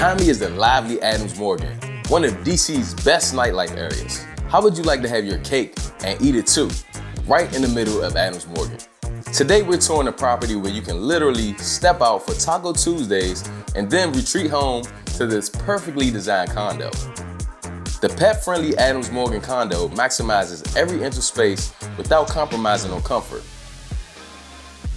Behind me is the lively Adams Morgan, one of DC's best nightlife areas. How would you like to have your cake and eat it too? Right in the middle of Adams Morgan. Today we're touring a property where you can literally step out for Taco Tuesdays and then retreat home to this perfectly designed condo. The pet-friendly Adams Morgan condo maximizes every inch of space without compromising on comfort.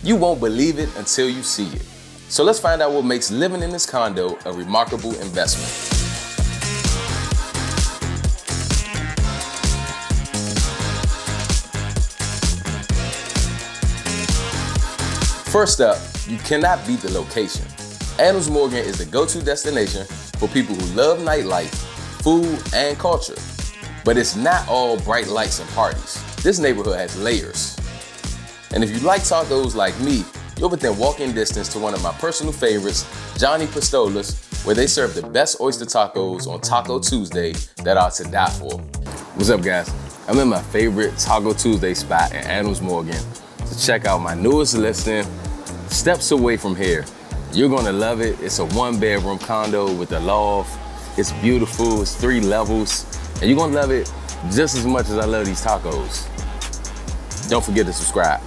You won't believe it until you see it. So let's find out what makes living in this condo a remarkable investment. First up, you cannot beat the location. Adams Morgan is the go-to destination for people who love nightlife, food, and culture. But it's not all bright lights and parties. This neighborhood has layers. And if you like tacos like me, you're within walking distance to one of my personal favorites, Johnny Pistolas, where they serve the best oyster tacos on Taco Tuesday that are to die for. What's up, guys? I'm in my favorite Taco Tuesday spot in Adams Morgan to check out my newest listing, steps away from here. You're gonna love it. It's a 1-bedroom condo with a loft. It's beautiful, it's 3 levels, and you're gonna love it just as much as I love these tacos. Don't forget to subscribe.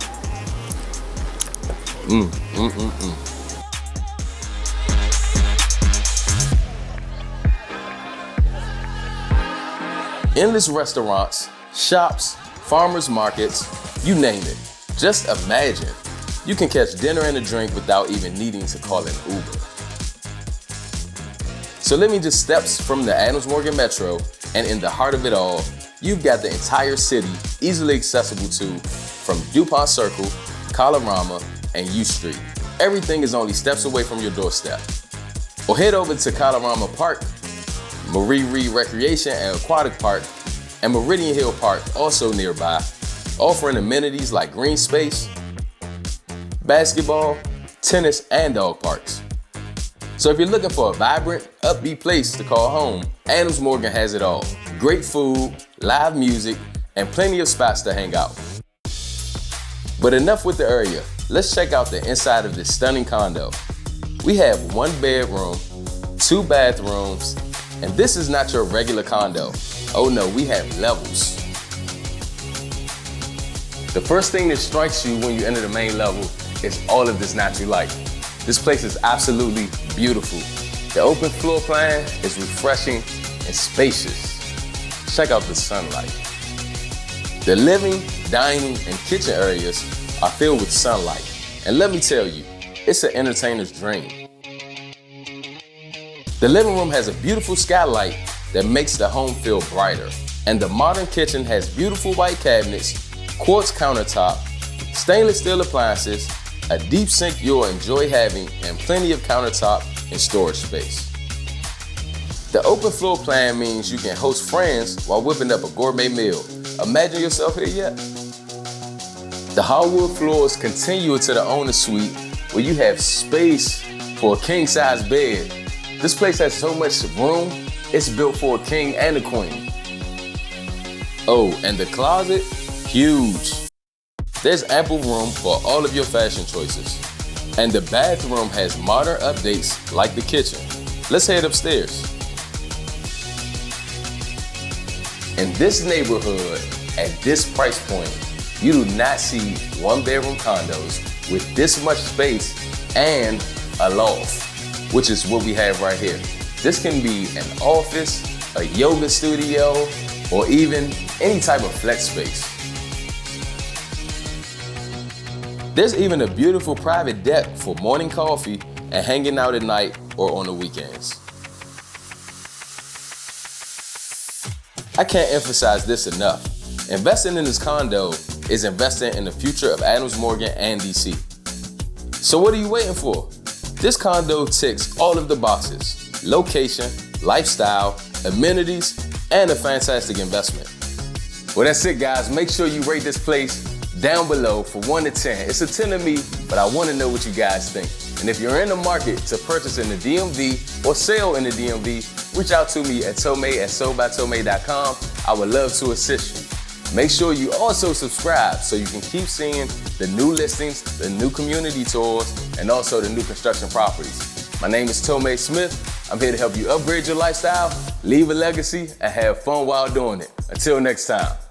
Endless restaurants, shops, farmers markets, you name it. Just imagine, you can catch dinner and a drink without even needing to call an Uber. So living just steps from the Adams Morgan Metro, and in the heart of it all, you've got the entire city easily accessible to from DuPont Circle, Colorama, and U Street. Everything is only steps away from your doorstep. Or head over to Colorama Park, Marie Reed Recreation and Aquatic Park, and Meridian Hill Park, also nearby, offering amenities like green space, basketball, tennis, and dog parks. So if you're looking for a vibrant, upbeat place to call home, Adams Morgan has it all. Great food, live music, and plenty of spots to hang out. But enough with the area. Let's check out the inside of this stunning condo. We have 1 bedroom, 2 bathrooms, and this is not your regular condo. Oh no, we have levels. The first thing that strikes you when you enter the main level is all of this natural light. This place is absolutely beautiful. The open floor plan is refreshing and spacious. Check out the sunlight. The living, dining, and kitchen areas are filled with sunlight. And let me tell you, it's an entertainer's dream. The living room has a beautiful skylight that makes the home feel brighter. And the modern kitchen has beautiful white cabinets, quartz countertop, stainless steel appliances, a deep sink you'll enjoy having, and plenty of countertop and storage space. The open floor plan means you can host friends while whipping up a gourmet meal. Imagine yourself here yet? The hardwood floors continue to the owner's suite where you have space for a king-size bed. This place has so much room, it's built for a king and a queen. Oh, and the closet, huge. There's ample room for all of your fashion choices. And the bathroom has modern updates like the kitchen. Let's head upstairs. In this neighborhood, at this price point, you do not see 1-bedroom condos with this much space and a loft, which is what we have right here. This can be an office, a yoga studio, or even any type of flex space. There's even a beautiful private deck for morning coffee and hanging out at night or on the weekends. I can't emphasize this enough. Investing in this condo is investing in the future of Adams Morgan and DC. So what are you waiting for? This condo ticks all of the boxes: location, lifestyle, amenities, and a fantastic investment. Well, that's it, guys. Make sure you rate this place down below for 1 to 10. It's a 10 to me, but I want to know what you guys think. And if you're in the market to purchase in the DMV or sell in the DMV, reach out to me at tomei@soldbytomei.com. I would love to assist you. Make sure you also subscribe so you can keep seeing the new listings, the new community tours, and also the new construction properties. My name is Tomei Smith. I'm here to help you upgrade your lifestyle, leave a legacy, and have fun while doing it. Until next time.